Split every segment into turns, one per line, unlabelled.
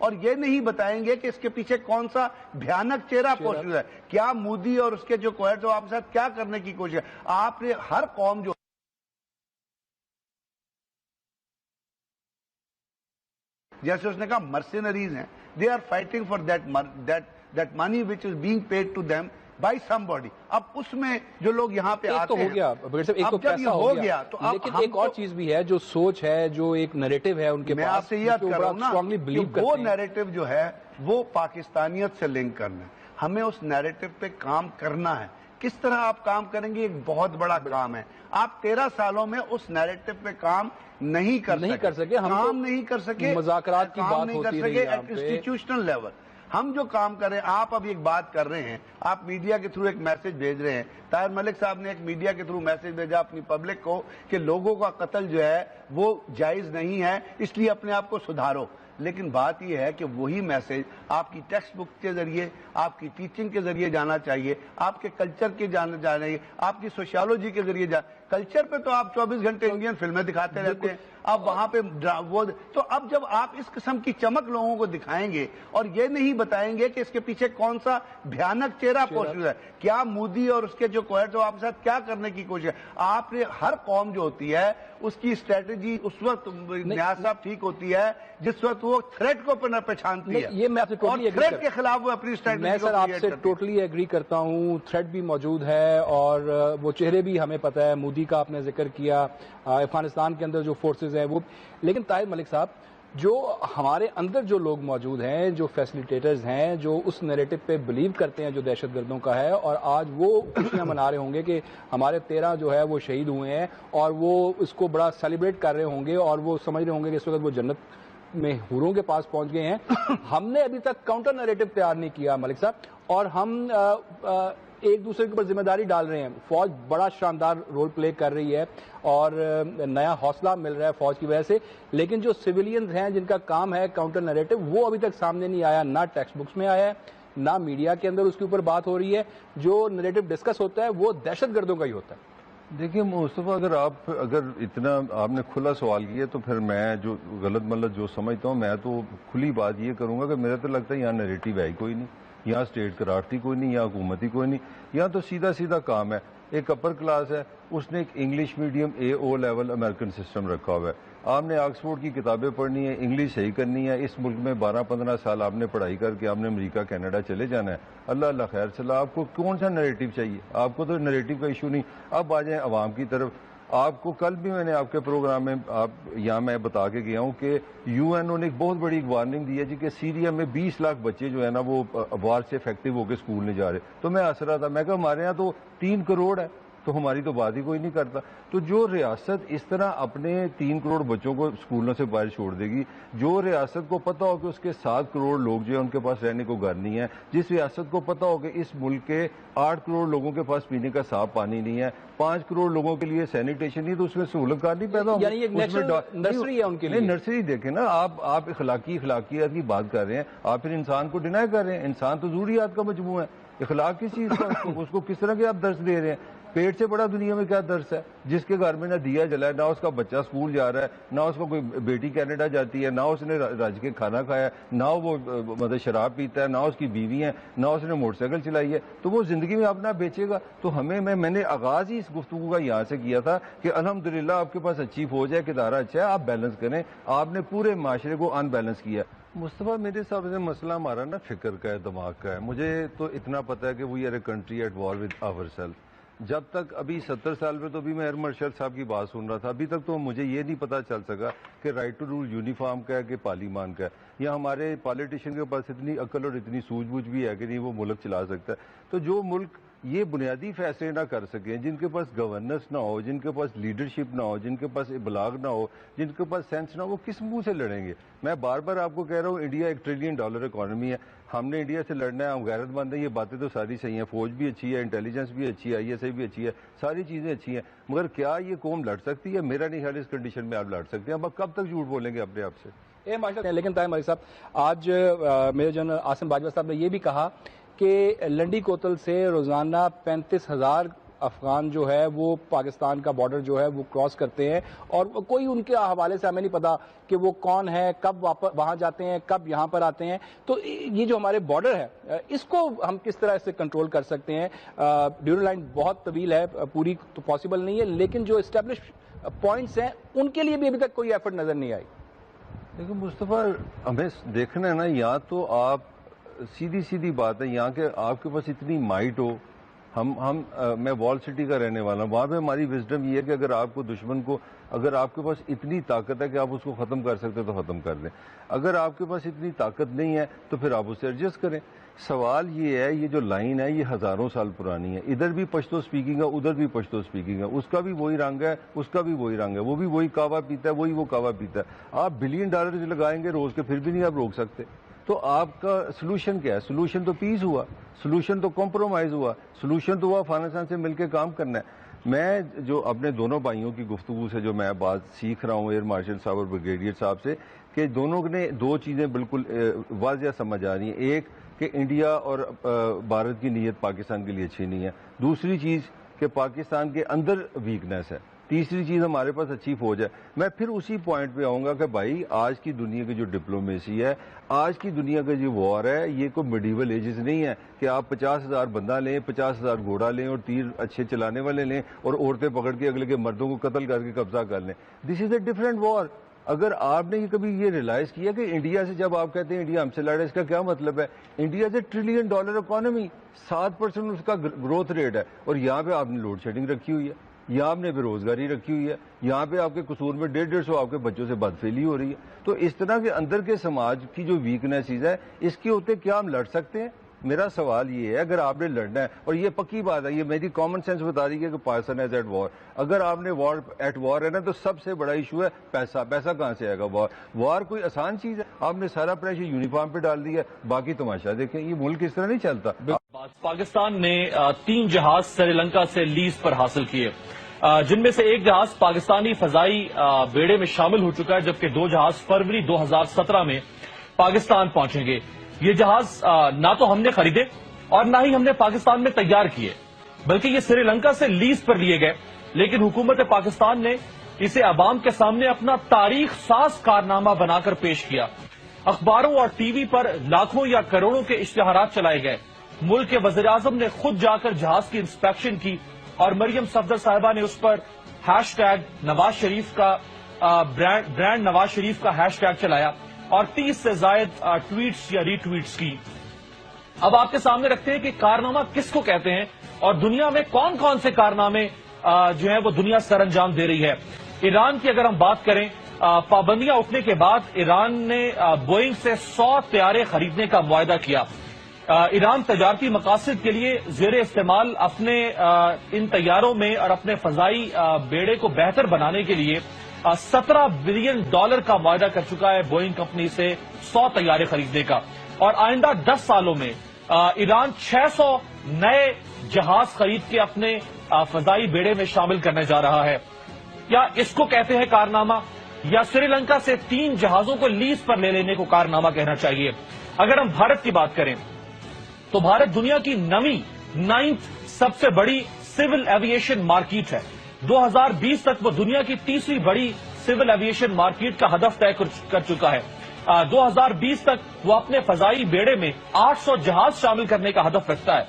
اور یہ نہیں بتائیں گے کہ اس کے پیچھے کون سا بھیانک چہرہ موجود ہے، کیا مودی اور اس کے جو کویت وہ آپ کے ساتھ کیا کرنے کی کوشش ہے. آپ نے ہر قوم جو جیسے اس نے کہا مرسینریز ہیں، they are fighting for that money which is being paid to them by somebody. اب اس میں جو لوگ یہاں پہ آتے ہیں، اب جب یہ ہو گیا تو
لیکن ایک اور چیز بھی ہے، جو سوچ ہے، جو ایک نیریٹو ہے ان کے پاس.
میں آپ سے یہ کہہ رہا ہوں نا کہ وہ نیریٹو جو ہے وہ پاکستانیت سے لنک کرنا ہے. ہمیں اس نیریٹو پہ کام کرنا ہے. کس طرح آپ کام کریں گے؟ ایک بہت بڑا کام ہے. آپ 13 سالوں میں اس نیریٹو پہ کام نہیں کر سکے، کام نہیں کر سکے،
مذاکرات کی بات ہوتی رہی ہے
انسٹیٹیوشنل لیول. ہم جو کام کر رہے ہیں، آپ اب ایک بات کر رہے ہیں، آپ میڈیا کے تھرو ایک میسج بھیج رہے ہیں. طاہر ملک صاحب نے ایک میڈیا کے تھرو میسج بھیجا اپنی پبلک کو کہ لوگوں کا قتل جو ہے وہ جائز نہیں ہے، اس لیے اپنے آپ کو سدھارو. لیکن بات یہ ہے کہ وہی میسج آپ کی ٹیکسٹ بک کے ذریعے، آپ کی ٹیچنگ کے ذریعے جانا چاہیے، آپ کے کلچر کے جانا چاہیے، آپ کی سوشیالوجی کے ذریعے کلچر پہ تو آپ 24 گھنٹے انڈین فلمیں دکھاتے رہتے ہیں. اب وہاں پہ وہ تو اب جب آپ اس قسم کی چمک لوگوں کو دکھائیں گے اور یہ نہیں بتائیں گے کہ اس کے پیچھے کون سا بھیانک چہرہ موجود ہے، کیا مودی اور اس کے جو کویت وہ آپ کے ساتھ کیا کرنے کی کوشش ہے. آپ نے ہر قوم جو ہوتی ہے اس کی اسٹریٹجی اس وقت نیاز صاحب ٹھیک ہوتی ہے جس وقت وہ تھریٹ کو پہچانتی ہے.
یہ میں آپ سے ٹوٹلی
تھریٹ کے خلاف وہ اپنی اسٹریٹجی
میں سر آپ سے ٹوٹلی ایگری کرتا ہوں. تھریٹ بھی موجود ہے اور وہ چہرے بھی ہمیں پتہ ہے. مودی کا آپ نے ذکر کیا، افغانستان کے اندر جو فورسز ہیں وہ. لیکن طاہر ملک صاحب، جو ہمارے اندر جو لوگ موجود ہیں، جو فیسلیٹیٹرز ہیں، جو اس نیریٹو پہ بلیو کرتے ہیں جو دہشت گردوں کا ہے، اور آج وہ خوشیاں منا رہے ہوں گے کہ ہمارے 13 جو ہے وہ شہید ہوئے ہیں، اور وہ اس کو بڑا سیلیبریٹ کر رہے ہوں گے، اور وہ سمجھ رہے ہوں گے کہ اس وقت وہ جنت میں حوروں کے پاس پہنچ گئے ہیں. ہم نے ابھی تک کاؤنٹر نیریٹو تیار نہیں کیا ملک صاحب، اور ہم ایک دوسرے کے اوپر ذمہ داری ڈال رہے ہیں. فوج بڑا شاندار رول پلے کر رہی ہے اور نیا حوصلہ مل رہا ہے فوج کی وجہ سے، لیکن جو سویلینز ہیں جن کا کام ہے کاؤنٹر نیریٹو، وہ ابھی تک سامنے نہیں آیا. نہ ٹیکسٹ بکس میں آیا ہے، نہ میڈیا کے اندر اس کے اوپر بات ہو رہی ہے. جو نیریٹو ڈسکس ہوتا ہے وہ دہشت گردوں کا ہی ہوتا ہے.
دیکھیے مصطفیٰ، اگر اتنا آپ نے کھلا سوال کیا تو پھر میں جو غلط ملت جو سمجھتا ہوں، میں تو کھلی بات یہ کروں گا کہ میرا تو لگتا ہے یہاں نیریٹو ہے ہی کوئی نہیں، یہاں اسٹیٹ کراٹتی کوئی نہیں، یہاں حکومتی کوئی نہیں. یہاں تو سیدھا سیدھا کام ہے. ایک اپر کلاس ہے، اس نے ایک English medium AO level American system رکھا ہوا ہے. آپ نے آکسفورڈ کی کتابیں پڑھنی ہے، انگلش صحیح کرنی ہے. اس ملک میں 12-15 سال آپ نے پڑھائی کر کے آپ نے امریکہ کینیڈا چلے جانا ہے. اللہ اللہ خیر چلا. آپ کو کون سا نیریٹو چاہیے؟ آپ کو تو نیریٹو کا ایشو نہیں. اب آ جائیں عوام کی طرف. آپ کو کل بھی میں نے آپ کے پروگرام میں یہاں میں بتا کے گیا ہوں کہ UN نے ایک بہت بڑی وارننگ دی ہے جی کہ سیریا میں 20 لاکھ بچے جو ہے نا وہ وار سے افیکٹو ہو کے اسکول نہیں جا رہے. تو میں ہنس رہا تھا، میں کہا ہمارے یہاں تو 3 کروڑ ہے، تو ہماری تو بات ہی کوئی نہیں کرتا. تو جو ریاست اس طرح اپنے 3 کروڑ بچوں کو اسکولوں سے باہر چھوڑ دے گی، جو ریاست کو پتہ ہو کہ اس کے 7 کروڑ لوگ جو ہیں ان کے پاس رہنے کو گھر نہیں ہے، جس ریاست کو پتہ ہو کہ اس ملک کے 8 کروڑ لوگوں کے پاس پینے کا صاف پانی نہیں ہے، 5 کروڑ لوگوں کے لیے سینیٹیشن نہیں، تو اس میں سہولت کار نہیں پیدا ہوگی.
نرسری ہے ان کے لیے.
نرسری دیکھیں نا آپ اخلاقیات کی بات کر رہے ہیں، آپ پھر انسان کو ڈینائی کر رہے ہیں. انسان تو ضروریات کا مجموعہ ہے. اخلاق کس چیز کا؟ اس کو کس طرح کے آپ درس دے رہے ہیں؟ پیٹ سے بڑا دنیا میں کیا درس ہے؟ جس کے گھر میں نہ دیا جلا ہے، نہ اس کا بچہ اسکول جا رہا ہے، نہ اس کو کوئی بیٹی کینیڈا جاتی ہے، نہ اس نے رج کے کھانا کھایا ہے، نہ وہ مطلب شراب پیتا ہے، نہ اس کی بیوی ہے، نہ اس نے موٹر سائیکل چلائی ہے، تو وہ زندگی میں اپنا بیچے گا. تو میں نے آغاز ہی اس گفتگو کا یہاں سے کیا تھا کہ الحمدللہ آپ کے پاس اچھی فوج ہے، ادارہ اچھا ہے، آپ بیلنس کریں. آپ نے پورے معاشرے کو ان بیلنس کیا. مصطفیٰ میرے حساب سے مسئلہ ہمارا نا فکر کا ہے، دماغ کا ہے. مجھے تو اتنا پتا ہے کہ we are a country at war with our self. جب تک ابھی 70 سال میں تو ابھی میں ایئر مارشل صاحب کی بات سن رہا تھا، ابھی تک تو مجھے یہ نہیں پتا چل سکا کہ رائٹ ٹو رول یونیفارم کا ہے کہ پارلیمان کا ہے، یا ہمارے پالیٹیشین کے پاس اتنی عقل اور اتنی سوجھ بوجھ بھی ہے کہ نہیں وہ ملک چلا سکتا ہے. تو جو ملک یہ بنیادی فیصلے نہ کر سکیں، جن کے پاس گورننس نہ ہو، جن کے پاس لیڈرشپ نہ ہو، جن کے پاس ابلاغ نہ ہو، جن کے پاس سینس نہ ہو، وہ کس منہ سے لڑیں گے؟ میں بار بار آپ کو کہہ رہا ہوں، انڈیا $1 ٹریلین اکانومی ہے. ہم نے انڈیا سے لڑنا ہے، ہم غیرت مند ہیں. یہ باتیں تو ساری صحیح ہیں، فوج بھی اچھی ہے، انٹیلیجنس بھی اچھی ہے، ISI بھی اچھی ہے، ساری چیزیں اچھی ہیں، مگر کیا یہ قوم لڑ سکتی ہے؟ میرا نہیں خیال اس کنڈیشن میں آپ لڑ سکتے ہیں. اب کب تک جھوٹ بولیں گے اپنے آپ سے؟
لیکن طاہر ملک صاحب، آج میجر جنرل عاصم باجوہ صاحب نے یہ بھی کہا کہ لنڈی کوتل سے روزانہ 35,000 افغان جو ہے وہ پاکستان کا بارڈر جو ہے وہ کراس کرتے ہیں اور کوئی ان کے حوالے سے ہمیں نہیں پتا کہ وہ کون ہے, کب وہاں جاتے ہیں, کب یہاں پر آتے ہیں. تو یہ جو ہمارے بارڈر ہے اس کو ہم کس طرح سے کنٹرول کر سکتے ہیں؟ ڈیورنڈ لائن بہت طویل ہے, پوری تو پاسبل نہیں ہے, لیکن جو اسٹیبلش پوائنٹس ہیں ان کے لیے بھی ابھی تک کوئی ایفرٹ نظر نہیں آئی.
لیکن مصطفیٰ ہمیں دیکھنا ہے نا, یا تو آپ سیدھی بات ہے یہاں کے آپ کے پاس اتنی مائٹ ہو. میں وال سٹی کا رہنے والا ہوں, وہاں پہ ہماری وزڈم یہ ہے کہ اگر آپ کو دشمن کو, اگر آپ کے پاس اتنی طاقت ہے کہ آپ اس کو ختم کر سکتے تو ختم کر دیں, اگر آپ کے پاس اتنی طاقت نہیں ہے تو پھر آپ اس سے ایڈجسٹ کریں. سوال یہ ہے, یہ جو لائن ہے یہ ہزاروں سال پرانی ہے, ادھر بھی پشتو اسپیکنگ ہے, ادھر بھی پشتو اسپیکنگ ہے, اس کا بھی وہی رنگ ہے, اس کا بھی وہی رنگ ہے, وہ بھی وہی کعوہ پیتا ہے, وہی وہ کعوہ پیتا ہے. آپ $1 بلین لگائیں گے روز کے, پھر بھی نہیں آپ روک سکتے. تو آپ کا سلوشن کیا ہے؟ سلوشن تو پیس ہوا, سلوشن تو کمپرومائز ہوا, سلوشن تو ہوا افغانستان سے مل کے کام کرنا ہے. میں جو اپنے دونوں بھائیوں کی گفتگو سے جو میں بات سیکھ رہا ہوں, ایئر مارشل صاحب اور بریگیڈیئر صاحب سے, کہ دونوں نے دو چیزیں بالکل واضح سمجھ آ رہی ہیں. ایک کہ انڈیا اور بھارت کی نیت پاکستان کے لیے اچھی نہیں ہے, دوسری چیز کہ پاکستان کے اندر ویکنیس ہے, تیسری چیز ہمارے پاس اچھی فوج ہے. میں پھر اسی پوائنٹ پہ آؤں گا کہ بھائی آج کی دنیا کی جو ڈپلومیسی ہے, آج کی دنیا کا جو وار ہے, یہ کوئی میڈیول ایجز نہیں ہے کہ آپ 50,000 بندہ لیں, 50,000 گھوڑا لیں اور تیر اچھے چلانے والے لیں اور عورتیں پکڑ کے اگلے کے مردوں کو قتل کر کے قبضہ کر لیں. دس از اے ڈفرینٹ وار. اگر آپ نے کبھی یہ ریلائز کیا کہ انڈیا سے جب آپ کہتے ہیں انڈیا ہم سے لڑے, اس کا کیا مطلب ہے؟ انڈیا از $1 ٹریلین اکانومی, 7% اس کا گروتھ ریٹ ہے, اور یہاں پہ آپ نے لوڈ شیڈنگ رکھی ہوئی ہے, یہاں آپ نے بے روزگاری رکھی ہوئی ہے, یہاں پہ آپ کے قصور میں 150 آپ کے بچوں سے بدفعلی ہو رہی ہے. تو اس طرح کے اندر کے سماج کی جو ویکنیسز ہے, اس کے ہوتے کیا ہم لڑ سکتے ہیں؟ میرا سوال یہ ہے, اگر آپ نے لڑنا ہے, اور یہ پکی بات ہے, یہ میری کامن سینس بتا رہی ہے کہ پاکستان از ایٹ وار. اگر آپ نے ایٹ وار ہے نا, تو سب سے بڑا ایشو ہے پیسہ. پیسہ کہاں سے آئے گا؟ وار کوئی آسان چیز ہے؟ آپ نے سارا پریشر یونیفارم پہ ڈال دیا, باقی تماشا دیکھیں, یہ ملک اس طرح نہیں چلتا.
پاکستان نے 3 جہاز سری لنکا سے لیز پر حاصل کیے, جن میں سے ایک جہاز پاکستانی فضائی بیڑے میں شامل ہو چکا ہے, جبکہ 2 جہاز فروری 2017 میں پاکستان پہنچیں گے. یہ جہاز نہ تو ہم نے خریدے اور نہ ہی ہم نے پاکستان میں تیار کیے, بلکہ یہ سری لنکا سے لیز پر لیے گئے, لیکن حکومت پاکستان نے اسے عوام کے سامنے اپنا تاریخ ساز کارنامہ بنا کر پیش کیا. اخباروں اور ٹی وی پر لاکھوں یا کروڑوں کے اشتہارات چلائے گئے. ملک کے وزیراعظم نے خود جا کر جہاز کی انسپیکشن کی, اور مریم صفدر صاحبہ نے اس پر ہیش ٹیگ نواز شریف کا برانڈ نواز شریف کا ہیش ٹیگ چلایا اور 30 سے زائد ٹویٹس یا ری ٹویٹس کی. اب آپ کے سامنے رکھتے ہیں کہ کارنامہ کس کو کہتے ہیں, اور دنیا میں کون کون سے کارنامے جو ہیں وہ دنیا سر انجام دے رہی ہے. ایران کی اگر ہم بات کریں, پابندیاں اٹھنے کے بعد ایران نے بوئنگ سے 100 طیارے خریدنے کا معاہدہ کیا. ایران تجارتی مقاصد کے لیے زیر استعمال اپنے ان طیاروں میں اور اپنے فضائی بیڑے کو بہتر بنانے کے لیے $17 بلین کا معاہدہ کر چکا ہے بوئنگ کمپنی سے 100 طیارے خریدنے کا, اور آئندہ 10 سالوں میں ایران 600 نئے جہاز خرید کے اپنے فضائی بیڑے میں شامل کرنے جا رہا ہے. کیا اس کو کہتے ہیں کارنامہ, یا سری لنکا سے 3 جہازوں کو لیز پر لے لینے کو کارنامہ کہنا چاہیے؟ اگر ہم بھارت کی بات کریں تو بھارت دنیا کی 9th سب سے بڑی سول ایویشن مارکیٹ ہے. 2020 تک وہ دنیا کی 3ری بڑی سول ایویشن مارکیٹ کا ہدف طے کر چکا ہے. 2020 تک وہ اپنے فضائی بیڑے میں 800 جہاز شامل کرنے کا ہدف رکھتا ہے.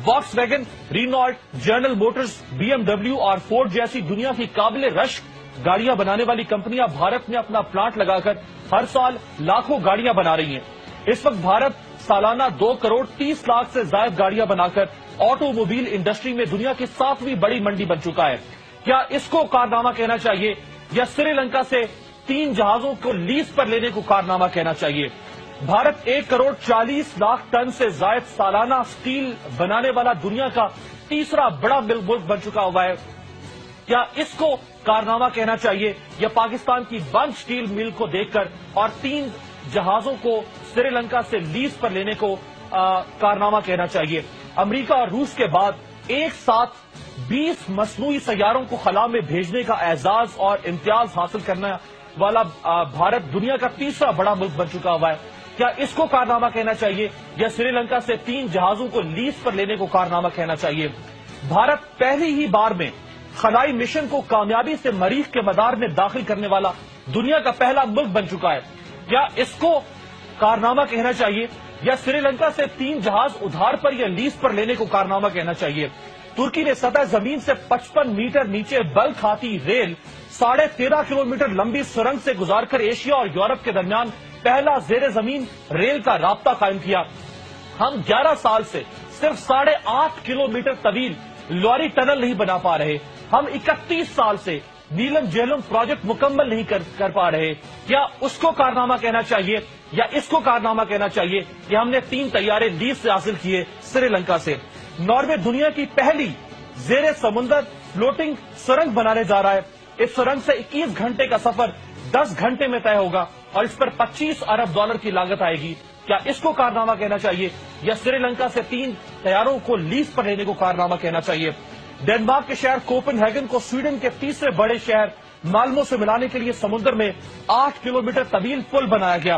Volkswagen, Renault, General Motors, BMW اور فورڈ جیسی دنیا کی قابل رشک گاڑیاں بنانے والی کمپنیاں بھارت میں اپنا پلانٹ لگا کر ہر سال لاکھوں گاڑیاں بنا رہی ہیں. اس وقت بھارت سالانہ 2 کروڑ 30 لاکھ سے زائد گاڑیاں بنا کر آٹو موبائل انڈسٹری میں دنیا کی 7ویں بڑی منڈی بن چکا ہے. کیا اس کو کارنامہ کہنا چاہیے, یا سری لنکا سے 3 جہازوں کو لیز پر لینے کو کارنامہ کہنا چاہیے؟ بھارت 1 کروڑ 40 لاکھ ٹن سے زائد سالانہ سٹیل بنانے والا دنیا کا 3را بڑا ملک بن چکا ہوا ہے. کیا اس کو کارنامہ کہنا چاہیے, یا پاکستان کی بند سٹیل مل کو دیکھ کر اور 3 جہازوں کو سری لنکا سے لیز پر لینے کو کارنامہ کہنا چاہیے؟ امریکہ اور روس کے بعد ایک ساتھ 20 مصنوعی سیاروں کو خلا میں بھیجنے کا اعزاز اور امتیاز حاصل کرنے والا بھارت دنیا کا 3را بڑا ملک بن چکا ہوا ہے. کیا اس کو کارنامہ کہنا چاہیے, یا سری لنکا سے 3 جہازوں کو لیز پر لینے کو کارنامہ کہنا چاہیے؟ بھارت پہلی ہی بار میں خلائی مشن کو کامیابی سے مریخ کے مدار میں داخل کرنے والا دنیا کا پہلا ملک بن چکا ہے. کیا اس کو کارنامہ کہنا چاہیے یا سری لنکا سے 3 جہاز ادھار پر یا لیز پر لینے کو کارنامہ کہنا چاہیے؟ ترکی نے سطح زمین سے 55 میٹر نیچے بل کھاتی ریل 13.5 کلومیٹر لمبی سرنگ سے گزار کر ایشیا اور یورپ کے درمیان پہلا زیر زمین ریل کا رابطہ قائم کیا. ہم 11 سال سے صرف 8.5 کلومیٹر طویل لوری ٹنل نہیں بنا پا رہے. ہم 31 سال سے نیلم جہلم پروجیکٹ مکمل نہیں کر پا رہے. کیا اس کو کارنامہ کہنا چاہیے یا اس کو کارنامہ کہنا چاہیے کہ ہم نے 3 طیارے لیز سے حاصل کیے سری لنکا سے؟ ناروے دنیا کی پہلی زیر سمندر فلوٹنگ سرنگ بنانے جا رہا ہے. اس سرنگ سے 21 گھنٹے کا سفر 10 گھنٹے میں طے ہوگا اور اس پر $25 ارب کی لاگت آئے گی. کیا اس کو کارنامہ کہنا چاہیے یا سری لنکا سے 3 طیاروں کو لیز پر لینے کو کارنامہ کہنا چاہیے؟ ڈنمارک کے شہر کوپن ہیگن کو سویڈن کے تیسرے بڑے شہر مالمو سے ملانے کے لیے سمندر میں 8 کلومیٹر طویل پل بنایا گیا.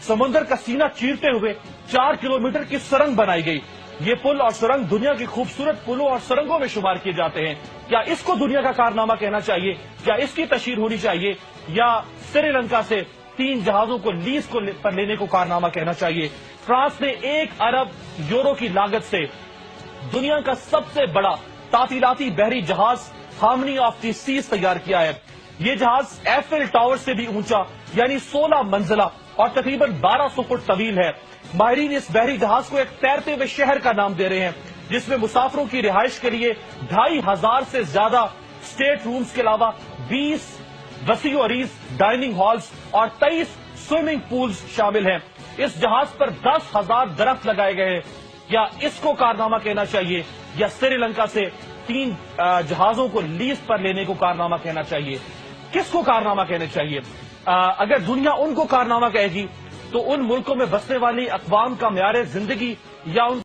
سمندر کا سینہ چیرتے ہوئے 4 کلومیٹر کی سرنگ بنائی گئی. یہ پل اور سرنگ دنیا کی خوبصورت پلوں اور سرنگوں میں شمار کیے جاتے ہیں. کیا اس کو دنیا کا کارنامہ کہنا چاہیے یا اس کی تشہیر ہونی چاہیے یا سری لنکا سے 3 جہازوں کو لیز پر لینے کو کارنامہ کہنا چاہیے؟ فرانس نے 1 ارب یورو کی لاگت سے دنیا کا سب سے بڑا تعطیلاتی بحری جہاز ہارمنی آف دی سیز تیار کیا ہے. یہ جہاز ایفل ٹاور سے بھی اونچا یعنی 16 منزلہ اور تقریباً 1200 فٹ طویل ہے. ماہرین اس بحری جہاز کو ایک تیرتے ہوئے شہر کا نام دے رہے ہیں جس میں مسافروں کی رہائش کے لیے 2500 سے زیادہ اسٹیٹ رومز کے علاوہ 20 وسیع و عریض ڈائننگ ہالز اور 23 سوئمنگ پولز شامل ہیں. اس جہاز پر 10,000 درخت لگائے گئے ہیں. کیا اس کو کارنامہ کہنا چاہیے یا سری لنکا سے 3 جہازوں کو لیز پر لینے کو کارنامہ کہنا چاہیے؟ کس کو کارنامہ کہنا چاہیے؟ اگر دنیا ان کو کارنامہ کہے گی تو ان ملکوں میں بسنے والی اقوام کا معیار زندگی یا ان